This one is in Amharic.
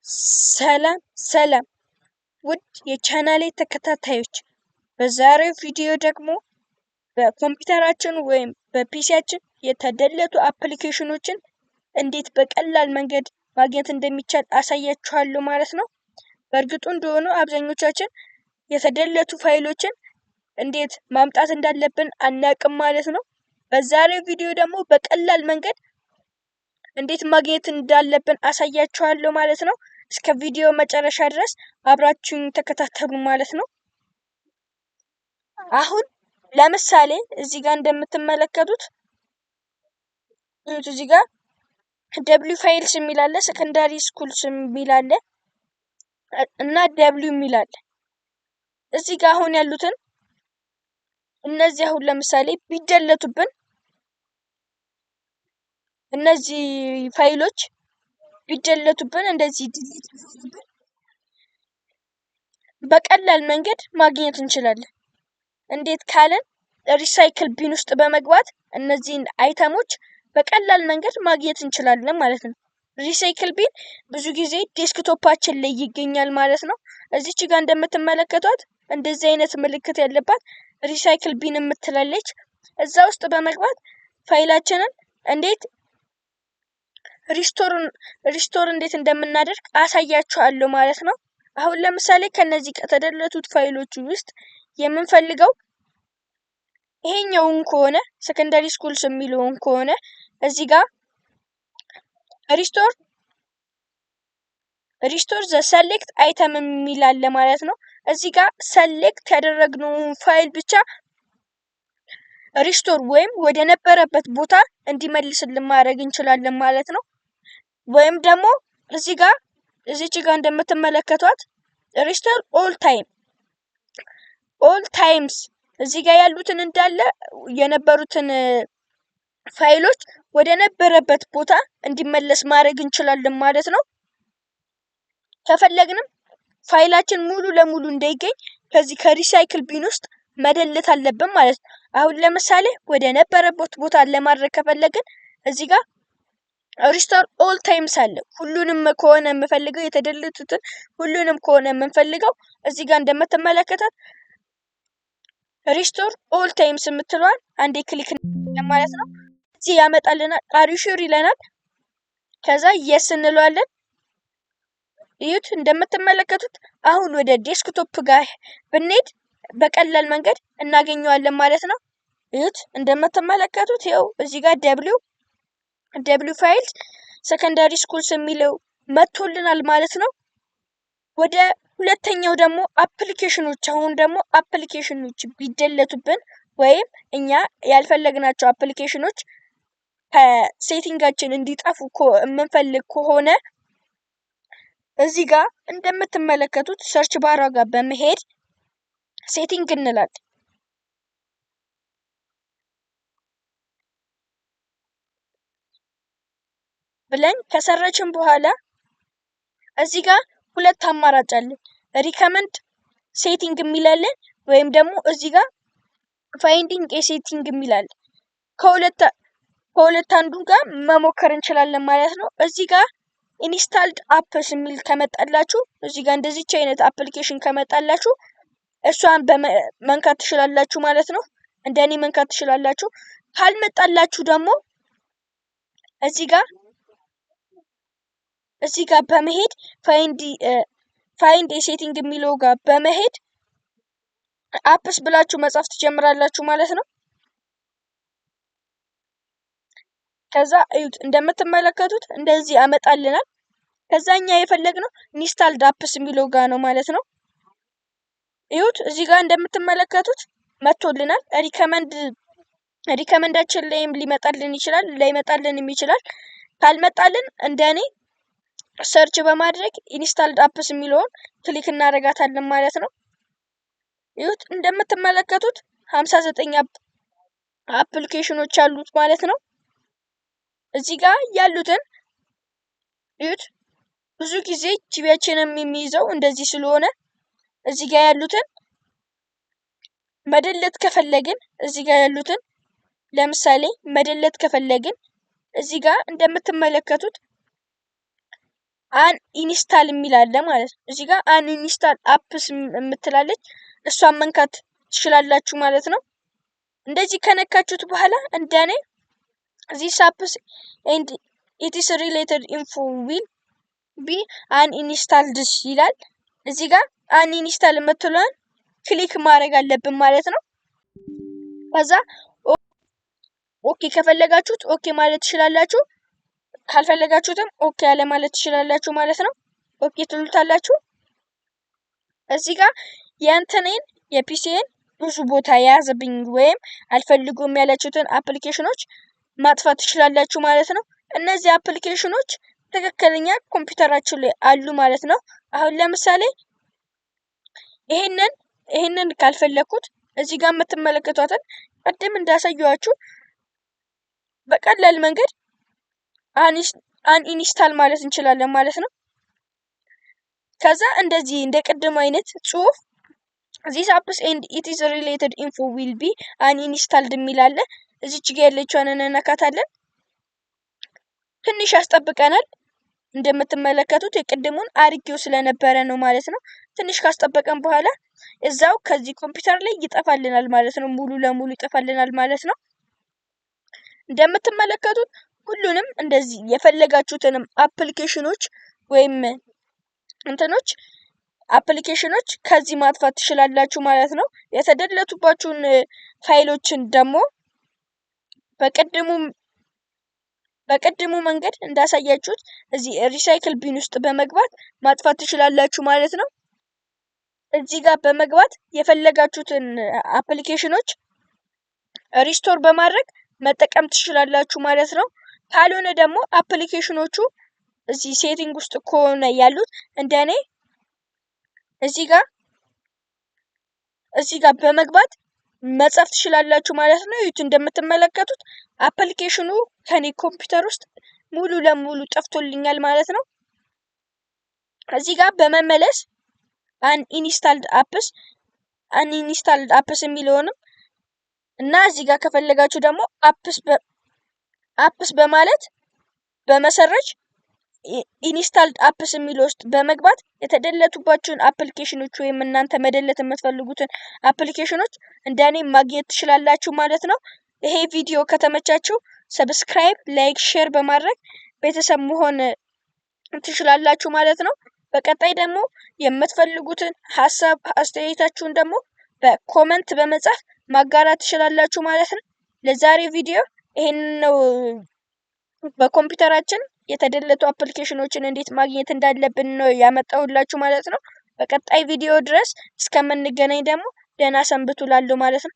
ሰላም ሰላም ውድ የቻናሌ ተከታታዮች፣ በዛሬው ቪዲዮ ደግሞ በኮምፒውተራችን ወይም በፒሲያችን የተደለቱ አፕሊኬሽኖችን እንዴት በቀላል መንገድ ማግኘት እንደሚቻል አሳያችኋለሁ ማለት ነው። በእርግጡ እንደሆነ አብዛኞቻችን የተደለቱ ፋይሎችን እንዴት ማምጣት እንዳለብን አናቅም ማለት ነው። በዛሬው ቪዲዮ ደግሞ በቀላል መንገድ እንዴት ማግኘት እንዳለብን አሳያችኋለሁ ማለት ነው። እስከ ቪዲዮ መጨረሻ ድረስ አብራችሁኝ ተከታተሉ ማለት ነው። አሁን ለምሳሌ እዚህ ጋር እንደምትመለከቱት እዚህ ጋር ደብሊው ፋይልስ የሚል አለ፣ ሰከንዳሪ ስኩልስ የሚል አለ እና ደብሊው የሚል አለ። እዚህ ጋር አሁን ያሉትን እነዚህ አሁን ለምሳሌ ቢደለቱብን እነዚህ ፋይሎች ቢደለቱብን እንደዚህ ዲሊት በቀላል መንገድ ማግኘት እንችላለን። እንዴት ካለን ሪሳይክል ቢን ውስጥ በመግባት እነዚህን አይተሞች በቀላል መንገድ ማግኘት እንችላለን ማለት ነው። ሪሳይክል ቢን ብዙ ጊዜ ዴስክቶፓችን ላይ ይገኛል ማለት ነው። እዚች ጋር እንደምትመለከቷት እንደዚህ አይነት ምልክት ያለባት ሪሳይክል ቢን የምትላለች። እዛ ውስጥ በመግባት ፋይላችንን እንዴት ሪስቶር እንዴት እንደምናደርግ አሳያችኋለሁ ማለት ነው። አሁን ለምሳሌ ከነዚህ ከተደለቱት ፋይሎች ውስጥ የምንፈልገው ይሄኛውን ከሆነ ሰከንዳሪ ስኩልስ የሚለውን ከሆነ እዚህ ጋር ሪስቶር ዘ ሰሌክት አይተም የሚል አለ ማለት ነው። እዚህ ጋር ሰሌክት ያደረግነውን ፋይል ብቻ ሪስቶር ወይም ወደ ነበረበት ቦታ እንዲመልስልን ማድረግ እንችላለን ማለት ነው። ወይም ደግሞ እዚች ጋር እንደምትመለከቷት ሪስቶር ኦል ታይምስ እዚህ ጋር ያሉትን እንዳለ የነበሩትን ፋይሎች ወደ ነበረበት ቦታ እንዲመለስ ማድረግ እንችላለን ማለት ነው። ከፈለግንም ፋይላችን ሙሉ ለሙሉ እንዳይገኝ ከዚህ ከሪሳይክል ቢን ውስጥ መደለት አለብን ማለት ነው። አሁን ለምሳሌ ወደ ነበረበት ቦታ ለማድረግ ከፈለግን እዚህ ጋር ሪስቶር ኦል ታይምስ አለ። ሁሉንም ከሆነ የምፈልገው የተደለቱትን ሁሉንም ከሆነ የምንፈልገው እዚህ ጋር እንደምትመለከታት ሪስቶር ኦል ታይምስ የምትለዋል አንዴ ክሊክ ማለት ነው። እዚህ ያመጣልናል። አር ዩ ሹር ይለናል። ከዛ የስ እንለዋለን። እዩት እንደምትመለከቱት አሁን ወደ ዴስክቶፕ ጋር ብንሄድ በቀላል መንገድ እናገኘዋለን ማለት ነው። እዩት እንደምትመለከቱት ይኸው እዚህ ጋር ደብሊው ፋይልስ ሰከንዳሪ ስኩልስ የሚለው መጥቶልናል ማለት ነው። ወደ ሁለተኛው ደግሞ አፕሊኬሽኖች፣ አሁን ደግሞ አፕሊኬሽኖች ቢደለቱብን ወይም እኛ ያልፈለግናቸው አፕሊኬሽኖች ከሴቲንጋችን እንዲጠፉ የምንፈልግ ከሆነ እዚህ ጋር እንደምትመለከቱት ሰርች ባራ ጋር በመሄድ ሴቲንግ እንላለን። ብለን ከሰረችን በኋላ እዚህ ጋር ሁለት አማራጭ አለ። ሪከመንድ ሴቲንግ የሚላለን ወይም ደግሞ እዚህ ጋር ፋይንዲንግ ሴቲንግ የሚላል ከሁለት አንዱ ጋር መሞከር እንችላለን ማለት ነው። እዚህ ጋር ኢንስታልድ አፕስ የሚል ከመጣላችሁ እዚህ ጋር እንደዚች አይነት አፕሊኬሽን ከመጣላችሁ እሷን መንካት ትችላላችሁ ማለት ነው። እንደኔ መንካት ትችላላችሁ። ካልመጣላችሁ ደግሞ እዚህ ጋር በመሄድ ፋይንድ ሴቲንግ የሚለው ጋር በመሄድ አፕስ ብላችሁ መጻፍ ትጀምራላችሁ ማለት ነው። ከዛ እዩት እንደምትመለከቱት እንደዚህ ያመጣልናል። ከዛኛ የፈለግነው ኢንስታልድ አፕስ የሚለው ጋር ነው ማለት ነው። እዩት እዚህ ጋር እንደምትመለከቱት መጥቶልናል። ሪከመንዳችን ላይም ሊመጣልን ይችላል፣ ላይመጣልንም ይችላል። ካልመጣልን እንደኔ ሰርች በማድረግ ኢንስታልድ አፕስ የሚለውን ክሊክ እናደርጋታለን ማለት ነው። እዩት እንደምትመለከቱት 59 አፕሊኬሽኖች አሉት ማለት ነው። እዚህ ጋር ያሉትን እዩት። ብዙ ጊዜ ጂቢያችንን የሚይዘው እንደዚህ ስለሆነ እዚህ ጋር ያሉትን መደለት ከፈለግን እዚህ ጋር ያሉትን ለምሳሌ መደለት ከፈለግን እዚህ ጋር እንደምትመለከቱት አን ኢንስታል የሚል አለ ማለት ነው። እዚህ ጋር አን ኢንስታል አፕስ የምትላለች እሷን መንካት ትችላላችሁ ማለት ነው። እንደዚህ ከነካችሁት በኋላ እንደኔ ዚስ አፕስ ኤንድ ኢት ኢስ ሪሌትድ ኢንፎ ዊል ቢ አን ኢንስታልድ ይላል። እዚህ ጋር አን ኢንስታል የምትለውን ክሊክ ማድረግ አለብን ማለት ነው። ከዛ ኦኬ ከፈለጋችሁት ኦኬ ማለት ትችላላችሁ። ካልፈለጋችሁትም ኦኬ ያለ ማለት ትችላላችሁ ማለት ነው። ኦኬ ትሉታላችሁ። እዚህ ጋር የእንትኔን የፒሲኤን ብዙ ቦታ የያዘብኝ ወይም አልፈልጉም ያላችሁትን አፕሊኬሽኖች ማጥፋት ትችላላችሁ ማለት ነው። እነዚህ አፕሊኬሽኖች ትክክለኛ ኮምፒውተራችሁ ላይ አሉ ማለት ነው። አሁን ለምሳሌ ይሄንን ካልፈለኩት እዚህ ጋር የምትመለከቷትን ቅድም እንዳሳየኋችሁ በቀላል መንገድ አንኢንስታል ማለት እንችላለን ማለት ነው። ከዛ እንደዚህ እንደ ቅድም አይነት ጽሁፍ ዚስ አፕስ ኤንድ ኢት ኢዝ ሪሌትድ ኢንፎ ዊል ቢ አንኢንስታልድ የሚል አለ። እዚች ጋር ያለችውን እንነካታለን። ትንሽ ያስጠብቀናል። እንደምትመለከቱት የቅድሙን አርጌው ስለነበረ ነው ማለት ነው። ትንሽ ካስጠበቀን በኋላ እዛው ከዚህ ኮምፒውተር ላይ ይጠፋልናል ማለት ነው። ሙሉ ለሙሉ ይጠፋልናል ማለት ነው። እንደምትመለከቱት ሁሉንም እንደዚህ የፈለጋችሁትንም አፕሊኬሽኖች ወይም እንትኖች አፕሊኬሽኖች ከዚህ ማጥፋት ትችላላችሁ ማለት ነው። የተደለቱባችሁን ፋይሎችን ደግሞ በቅድሙ መንገድ እንዳሳያችሁት እዚህ ሪሳይክል ቢን ውስጥ በመግባት ማጥፋት ትችላላችሁ ማለት ነው። እዚህ ጋር በመግባት የፈለጋችሁትን አፕሊኬሽኖች ሪስቶር በማድረግ መጠቀም ትችላላችሁ ማለት ነው። ካልሆነ ደግሞ አፕሊኬሽኖቹ እዚህ ሴቲንግ ውስጥ ከሆነ ያሉት እንደኔ እዚህ ጋር በመግባት መጻፍ ትችላላችሁ ማለት ነው። ይሁት እንደምትመለከቱት አፕሊኬሽኑ ከኔ ኮምፒውተር ውስጥ ሙሉ ለሙሉ ጠፍቶልኛል ማለት ነው። እዚህ ጋር በመመለስ አንኢንስታልድ አፕስ የሚለውንም እና እዚህ ጋር ከፈለጋችሁ ደግሞ አፕስ በማለት በመሰረች ኢንስታልድ አፕስ የሚለው ውስጥ በመግባት የተደለቱባችሁን አፕሊኬሽኖች ወይም እናንተ መደለት የምትፈልጉትን አፕሊኬሽኖች እንደኔ ማግኘት ትችላላችሁ ማለት ነው። ይሄ ቪዲዮ ከተመቻችሁ ሰብስክራይብ፣ ላይክ፣ ሼር በማድረግ ቤተሰብ መሆን ትችላላችሁ ማለት ነው። በቀጣይ ደግሞ የምትፈልጉትን ሀሳብ አስተያየታችሁን ደግሞ በኮመንት በመጻፍ ማጋራት ትችላላችሁ ማለት ነው። ለዛሬ ቪዲዮ ይሄን ነው። በኮምፒውተራችን የተደለቱ አፕሊኬሽኖችን እንዴት ማግኘት እንዳለብን ነው ያመጣሁላችሁ ማለት ነው። በቀጣይ ቪዲዮ ድረስ እስከምንገናኝ ደግሞ ደህና ሰንብቱ ላለው ማለት ነው።